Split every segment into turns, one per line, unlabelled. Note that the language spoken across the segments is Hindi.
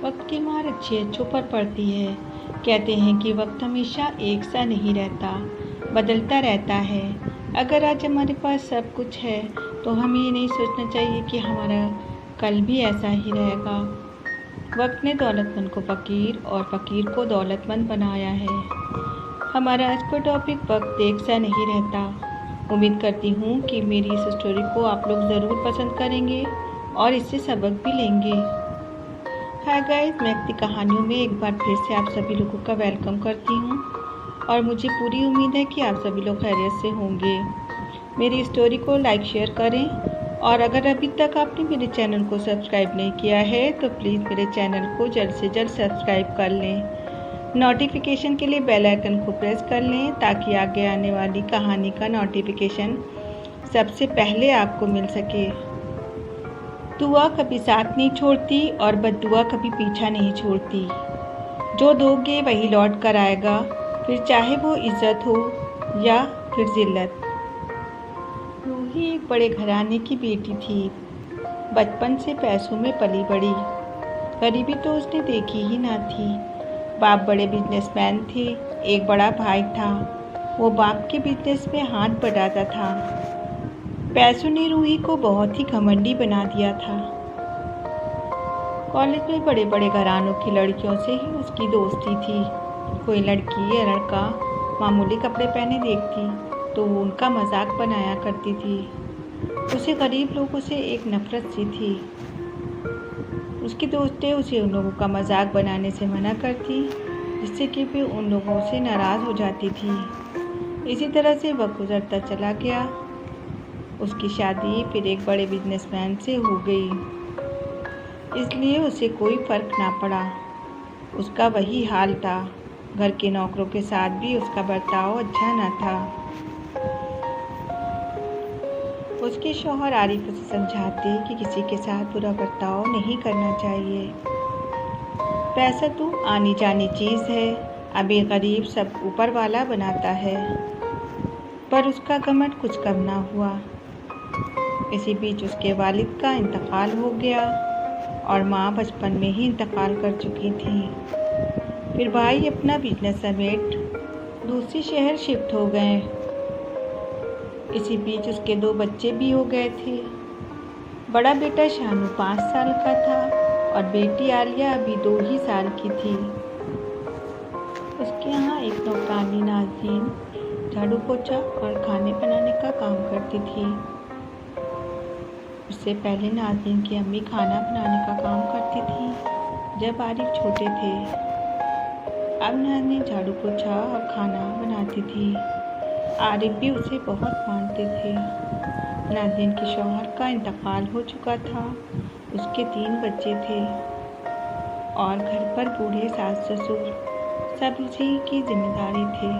वक्त की मार अच्छे अच्छों पर पड़ती है। कहते हैं कि वक्त हमेशा एक सा नहीं रहता, बदलता रहता है। अगर आज हमारे पास सब कुछ है तो हमें ये नहीं सोचना चाहिए कि हमारा कल भी ऐसा ही रहेगा। वक्त ने दौलतमंद को फ़कीर और फ़कीर को दौलतमंद बनाया है। हमारा आज का टॉपिक वक्त एक सा नहीं रहता। उम्मीद करती हूँ कि मेरी इस स्टोरी को आप लोग ज़रूर पसंद करेंगे और इससे सबक भी लेंगे। हाय गाइस, मैं अपनी कहानियों में एक बार फिर से आप सभी लोगों का वेलकम करती हूँ और मुझे पूरी उम्मीद है कि आप सभी लोग खैरियत से होंगे। मेरी स्टोरी को लाइक शेयर करें और अगर अभी तक आपने मेरे चैनल को सब्सक्राइब नहीं किया है तो प्लीज़ मेरे चैनल को जल्द से जल्द सब्सक्राइब कर लें। नोटिफिकेशन के लिए बेल आइकन को प्रेस कर लें ताकि आगे आने वाली कहानी का नोटिफिकेशन सबसे पहले आपको मिल सके। दुआ कभी साथ नहीं छोड़ती और बद्दुआ कभी पीछा नहीं छोड़ती। जो दोगे वही लौट कर आएगा, फिर चाहे वो इज्जत हो या फिर जिल्लत। रूही एक बड़े घराने की बेटी थी। बचपन से पैसों में पली बड़ी। गरीबी तो उसने देखी ही ना थी। बाप बड़े बिजनेसमैन थे, एक बड़ा भाई था। वो बाप के बिजनेस में हाथ बटाता था। पैसों ने रूही को बहुत ही घमंडी बना दिया था। कॉलेज में बड़े बड़े घरानों की लड़कियों से ही उसकी दोस्ती थी। कोई लड़की या लड़का मामूली कपड़े पहने देखती तो वो उनका मजाक बनाया करती थी। उसे गरीब लोगों से एक नफरत सी थी। उसकी दोस्तें उसे उन लोगों का मजाक बनाने से मना करती, जिससे कि वे उन लोगों से नाराज़ हो जाती थी। इसी तरह से वक्त गुजरता चला गया। उसकी शादी फिर एक बड़े बिजनेसमैन से हो गई, इसलिए उसे कोई फ़र्क ना पड़ा। उसका वही हाल था। घर के नौकरों के साथ भी उसका बर्ताव अच्छा ना था। उसके शौहर आरिफ उसे समझाते कि किसी के साथ बुरा बर्ताव नहीं करना चाहिए। पैसा तो आनी जानी चीज़ है, अभी गरीब सब ऊपर वाला बनाता है। पर उसका घमंड कुछ कम ना हुआ। इसी बीच उसके वालिद का इंतकाल हो गया और माँ बचपन में ही इंतकाल कर चुकी थी। फिर भाई अपना बिजनेस समेट दूसरे शहर शिफ्ट हो गए। इसी बीच उसके 2 बच्चे भी हो गए थे। बड़ा बेटा शानू 5 साल का था और बेटी आलिया अभी 2 ही साल की थी। उसके यहाँ एक नौकरानी नाज़रीन झाड़ू पोछा और खाने बनाने का काम करती थी। उससे पहले नाज़रीन की अम्मी खाना बनाने का काम करती थी जब आरिफ छोटे थे। अब नाज़रीन झाड़ू पोछा और खाना बनाती थी। आरिफ भी उसे बहुत मानते थे। नाज़रीन के शौहर का इंतकाल हो चुका था। उसके 3 बच्चे थे और घर पर बूढ़े सास ससुर सब उसी की जिम्मेदारी थे।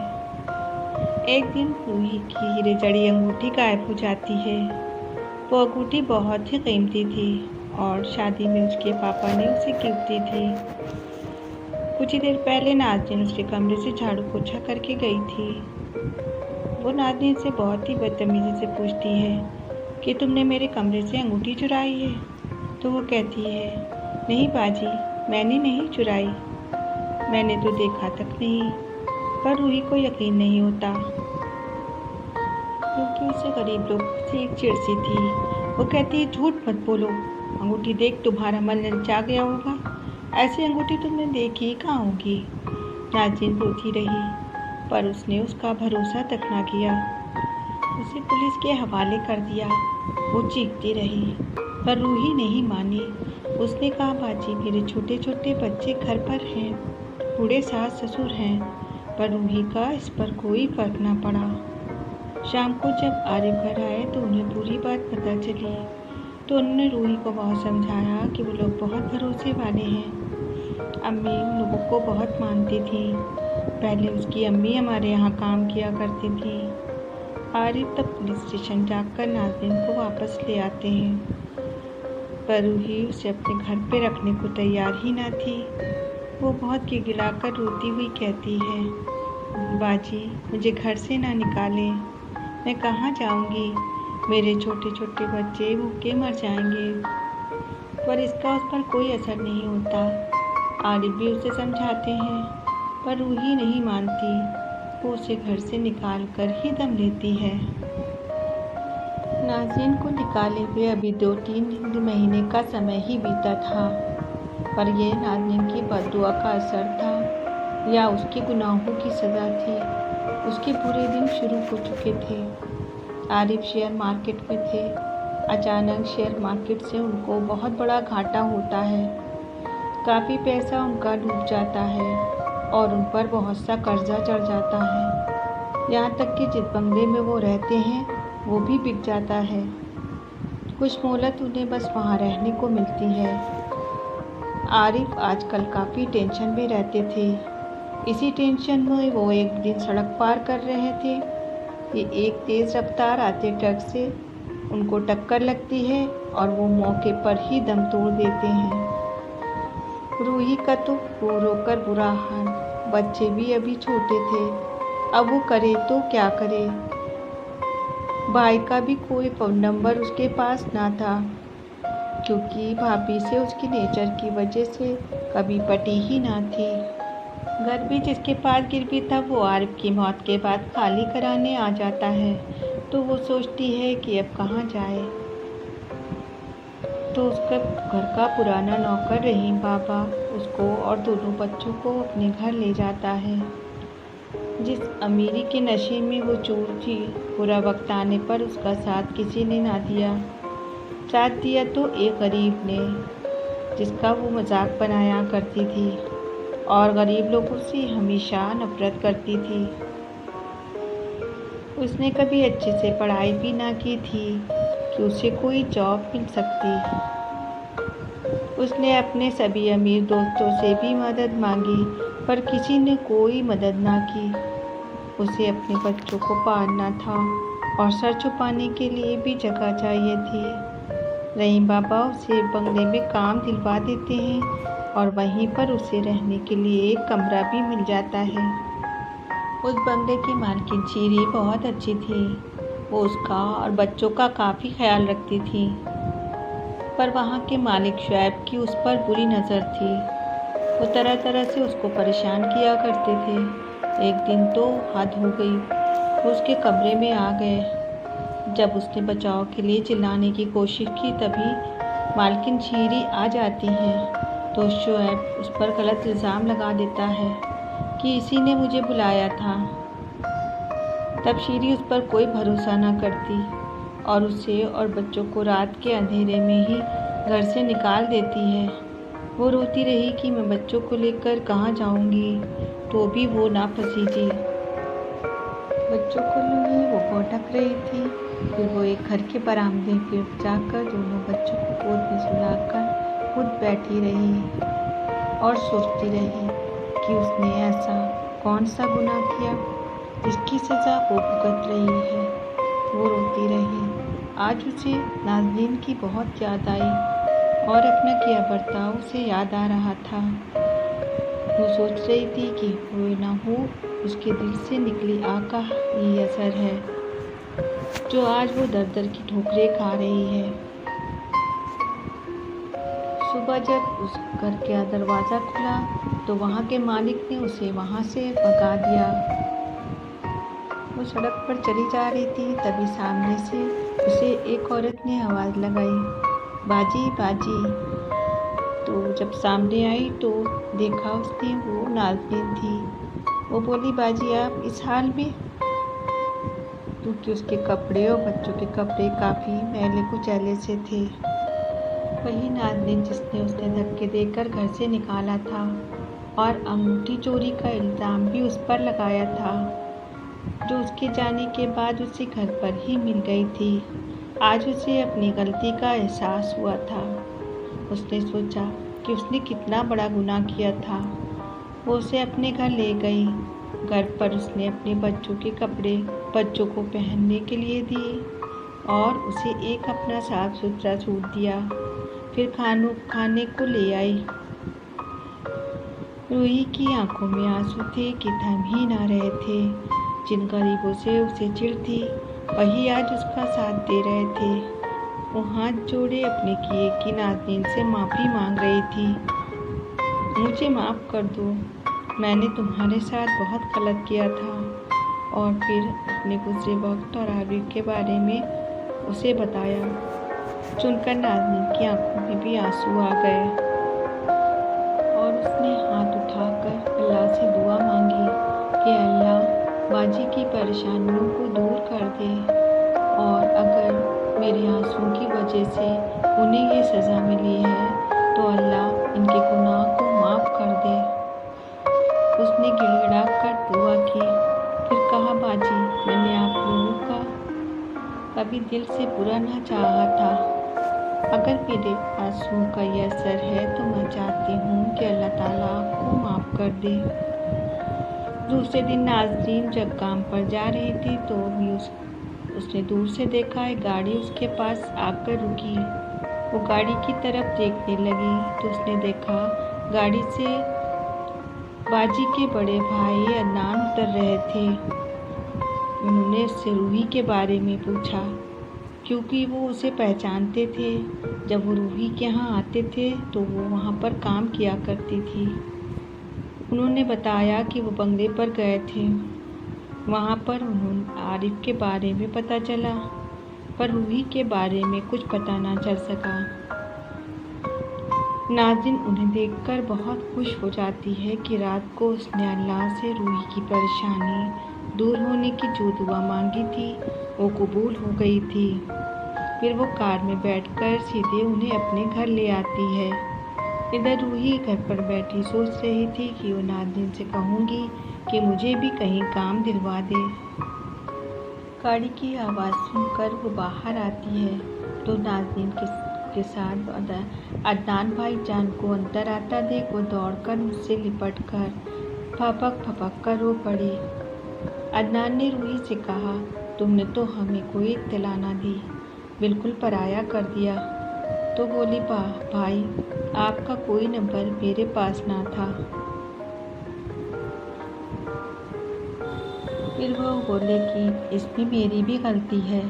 एक दिन रूही की हीरे जड़ी अंगूठी गायब हो जाती है। वो अंगूठी बहुत ही कीमती थी और शादी में उसके पापा ने उसे गिफ्ट दी थी। कुछ ही देर पहले नाज़रीन उसके कमरे से झाड़ू पोछा करके गई थी। वो नाज़रीन से बहुत ही बदतमीजी से पूछती है कि तुमने मेरे कमरे से अंगूठी चुराई है? तो वो कहती है, नहीं बाजी, मैंने नहीं चुराई, मैंने तो देखा तक नहीं। पर रूही को यकीन नहीं होता क्योंकि उसे गरीब लोगों से एक चिढ़ सी थी। वो कहती है, झूठ मत बोलो, अंगूठी देख तुम्हारा मन ललचा गया होगा। ऐसी अंगूठी तुमने देखी ही कहाँ होगी। नाज़रीन रोती रही पर उसने उसका भरोसा तक ना किया। उसे पुलिस के हवाले कर दिया। वो चीखती रही पर रूही नहीं मानी। उसने कहा, बाजी, मेरे छोटे छोटे बच्चे घर पर हैं, बूढ़े सास ससुर हैं। पर रूही का इस पर कोई फर्क ना पड़ा। शाम को जब आरिफ घर आए तो उन्हें पूरी बात पता चली। तो उन्होंने रूही को बहुत समझाया कि वो लोग बहुत भरोसे वाले हैं। अम्मी उन लोगों को बहुत मानती थी। पहले उसकी अम्मी हमारे यहाँ काम किया करती थी। आरिफ तब पुलिस स्टेशन जाकर नाज़रीन को वापस ले आते हैं, पर रूही उसे अपने घर पे रखने को तैयार ही ना थी। वो बहुत गिड़गिड़ाकर रोती हुई कहती है, बाजी, मुझे घर से ना निकालें, मैं कहाँ जाऊँगी, मेरे छोटे छोटे बच्चे भूखे मर जाएंगे। पर इसका उस पर कोई असर नहीं होता। आरिफ भी उसे समझाते हैं, पर रूही नहीं मानती। वो उसे घर से निकाल कर ही दम लेती है। नाज़रीन को निकाले हुए अभी 2-3 महीने का समय ही बीता था, पर यह नाज़रीन की बद्दुआ का असर था या उसके गुनाहों की सज़ा थी। उसके बुरे दिन शुरू हो चुके थे। आरिफ शेयर मार्केट में थे। अचानक शेयर मार्केट से उनको बहुत बड़ा घाटा होता है। काफ़ी पैसा उनका डूब जाता है और उन पर बहुत सा कर्जा चढ़ जाता है। यहाँ तक कि जिस बंगले में वो रहते हैं वो भी बिक जाता है। कुछ मोहलत उन्हें बस वहाँ रहने को मिलती है। आरिफ आजकल काफ़ी टेंशन में रहते थे। इसी टेंशन में वो एक दिन सड़क पार कर रहे थे कि एक तेज़ रफ्तार आते ट्रक से उनको टक्कर लगती है और वो मौके पर ही दम तोड़ देते हैं। रूही का तो रो रो कर बुरा हाल। बच्चे भी अभी छोटे थे। अब वो करे तो क्या करे। भाई का भी कोई फ़ोन नंबर उसके पास ना था, क्योंकि भाभी से उसकी नेचर की वजह से कभी पटी ही ना थी। घर भी जिसके पास गिरवी था वो आरिफ की मौत के बाद खाली कराने आ जाता है, तो वो सोचती है कि अब कहाँ जाए। तो उसका घर का पुराना नौकर रहीम बाबा उसको और दोनों बच्चों को अपने घर ले जाता है। जिस अमीरी के नशे में वो चूर थी, बुरा वक्त आने पर उसका साथ किसी ने ना दिया। साथ दिया तो एक गरीब ने, जिसका वो मजाक बनाया करती थी और गरीब लोगों से हमेशा नफरत करती थी। उसने कभी अच्छे से पढ़ाई भी ना की थी कि उसे कोई जॉब मिल सकती। उसने अपने सभी अमीर दोस्तों से भी मदद मांगी, पर किसी ने कोई मदद ना की। उसे अपने बच्चों को पालना था और सर छुपाने के लिए भी जगह चाहिए थी। रहीम बाबा उसे बंगले में काम दिलवा देते हैं और वहीं पर उसे रहने के लिए एक कमरा भी मिल जाता है। उस बंगले की मालकिन चीरी बहुत अच्छी थी। वो उसका और बच्चों का काफ़ी ख्याल रखती थी, पर वहाँ के मालिक शुएब की उस पर बुरी नज़र थी। वो तरह तरह से उसको परेशान किया करते थे। एक दिन तो हद हो गई। वो उसके कमरे में आ गए। जब उसने बचाव के लिए चिल्लाने की कोशिश की, तभी मालकिन चीरी आ जाती हैं। तो शुएब उस पर गलत इल्ज़ाम लगा देता है कि इसी ने मुझे बुलाया था। तब शीरी उस पर कोई भरोसा ना करती और उसे और बच्चों को रात के अंधेरे में ही घर से निकाल देती है। वो रोती रही कि मैं बच्चों को लेकर कहाँ जाऊँगी, तो भी वो ना पसीजी। बच्चों को लिए वो भटक रही थी। फिर वो एक घर के बरामदे पे जाकर दोनों बच्चों को गोद में सुलाकर खुद बैठी रही और सोचती रही कि उसने ऐसा कौन सा गुनाह किया जिसकी सज़ा वो भुगत रही है। वो रोती रही। आज उसे नाज़रीन की बहुत याद आई और अपना किया बर्ताव उसे याद आ रहा था। वो सोच रही थी कि हो ना हो उसके दिल से निकली आग का ये असर है, जो आज वो दर दर की ठोकरें खा रही है। सुबह जब उस घर का दरवाज़ा खुला तो वहाँ के मालिक ने उसे वहाँ से भगा दिया। वो सड़क पर चली जा रही थी, तभी सामने से उसे एक औरत ने आवाज़ लगाई, बाजी बाजी। तो जब सामने आई तो देखा उसने वो नाज़रीन थी। वो बोली, बाजी आप इस हाल में? क्योंकि उसके कपड़े और बच्चों के कपड़े काफ़ी मैले कुचैले से थे। वही नाज़रीन जिसने उसने धक्के देकर घर से निकाला था और अंगूठी चोरी का इल्ज़ाम भी उस पर लगाया था, जो उसके जाने के बाद उसे घर पर ही मिल गई थी। आज उसे अपनी गलती का एहसास हुआ था। उसने सोचा कि उसने कितना बड़ा गुनाह किया था। वो उसे अपने घर ले गई। घर पर उसने अपने बच्चों के कपड़े बच्चों को पहनने के लिए दिए और उसे एक अपना साफ सुथरा सूट दिया। फिर खाने को ले आई। रूही की आंखों में आंसू थे कि थम ही ना रहे थे। जिन गरीबों से उसे चिढ़ थी, वही आज उसका साथ दे रहे थे। वो हाथ जोड़े अपने किए की नाज़रीन से माफ़ी मांग रही थी। मुझे माफ़ कर दो, मैंने तुम्हारे साथ बहुत गलत किया था। और फिर अपने गुजरे वक्त और आरिफ के बारे में उसे बताया। सुनकर नाज़नीन की आंखों में भी आंसू आ गए और उसने हाथ उठाकर अल्लाह से दुआ मांगी कि अल्लाह बाजी की परेशानियों को दूर कर दे, और अगर मेरे आंसुओं की वजह से उन्हें ये सज़ा मिली है तो अल्लाह इनके गुनाह को माफ़ कर दे। उसने गिड़गिड़ा कर दुआ की। फिर कहा, बाजी, मैंने आप लोगों का कभी दिल से बुरा ना चाहा था। अगर मेरे आंसुओं का ये असर है तो मैं चाहती हूँ कि अल्लाह ताला आपको माफ़ कर दे। दूसरे दिन नाज़रीन जब काम पर जा रही थी तो भी उसने दूर से देखा एक गाड़ी उसके पास आकर रुकी। वो गाड़ी की तरफ देखने लगी तो उसने देखा गाड़ी से बाजी के बड़े भाई अदनान उतर रहे थे। उन्होंने उससे रूही के बारे में पूछा, क्योंकि वो उसे पहचानते थे। जब वो रूही के यहाँ आते थे तो वो वहाँ पर काम किया करती थी। उन्होंने बताया कि वो बंगले पर गए थे। वहाँ पर उन्होंने आरिफ के बारे में पता चला, पर रूही के बारे में कुछ पता ना चल सका। नाज़रीन उन्हें देखकर बहुत खुश हो जाती है कि रात को उसने अल्लाह से रूही की परेशानी दूर होने की जो दुआ मांगी थी वो कबूल हो गई थी। फिर वो कार में बैठकर सीधे उन्हें अपने घर ले आती है। इधर रूही घर पर बैठी सोच रही थी कि वो नाज़रीन से कहूँगी कि मुझे भी कहीं काम दिलवा दे। गाड़ी की आवाज़ सुनकर वो बाहर आती है तो नाज़रीन के साथ अदनान भाईजान को अंदर आता देख वो दौड़कर उससे लिपटकर फपक कर रो पड़ी। अदनान ने रूही से कहा, तुमने तो हमें कोई इत्तला ना दी, बिल्कुल पराया कर दिया। तो बोली, भाई आपका कोई नंबर मेरे पास ना था। फिर वो बोले कि इसमें मेरी भी गलती है,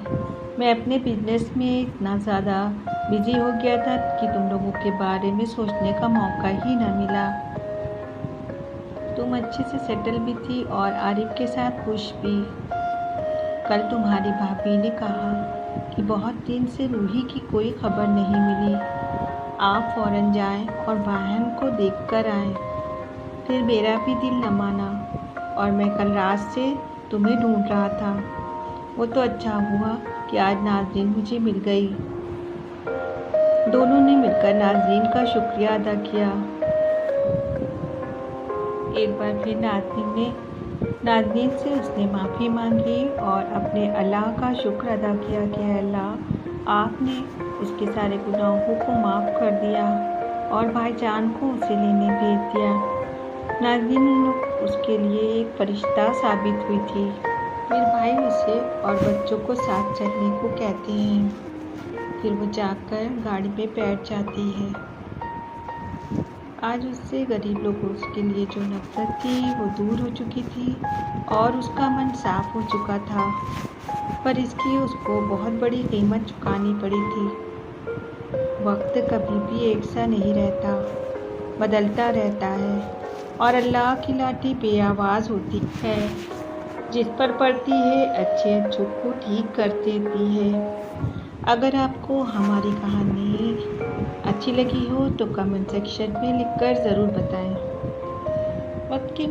मैं अपने बिजनेस में इतना ज़्यादा बिजी हो गया था कि तुम लोगों के बारे में सोचने का मौका ही ना मिला। तुम अच्छे से सेटल भी थी और आरिफ के साथ खुश भी। कल तुम्हारी भाभी ने कहा कि बहुत दिन से रूही की कोई खबर नहीं मिली, आप फ़ौरन जाएं और बहन को देख कर आएँ। फिर मेरा भी दिल न माना और मैं कल रात से तुम्हें ढूंढ रहा था। वो तो अच्छा हुआ कि आज नाज़रीन मुझे मिल गई। दोनों ने मिलकर नाज़रीन का शुक्रिया अदा किया। एक बार फिर नाज़रीन से उसने माफ़ी मांगी और अपने अल्लाह का शुक्र अदा किया कि अल्लाह आपने उसके सारे गुनाहों को माफ़ कर दिया और भाईजान को उसे लेने भेज दिया। नाज़रीन उसके लिए एक फरिश्ता साबित हुई थी। फिर भाई उसे और बच्चों को साथ चलने को कहते हैं। फिर वो जाकर गाड़ी में बैठ जाती है। आज उससे गरीब लोगों के लिए जो नफरत थी वो दूर हो चुकी थी और उसका मन साफ हो चुका था, पर इसकी उसको बहुत बड़ी कीमत चुकानी पड़ी थी। वक्त कभी भी एक सा नहीं रहता, बदलता रहता है और अल्लाह की लाठी बेआवाज़ होती है, जिस पर पड़ती है अच्छे अच्छों को ठीक कर देती है। अगर आपको हमारी कहानी अच्छी लगी हो तो कमेंट सेक्शन में लिखकर ज़रूर बताएं। वक्त के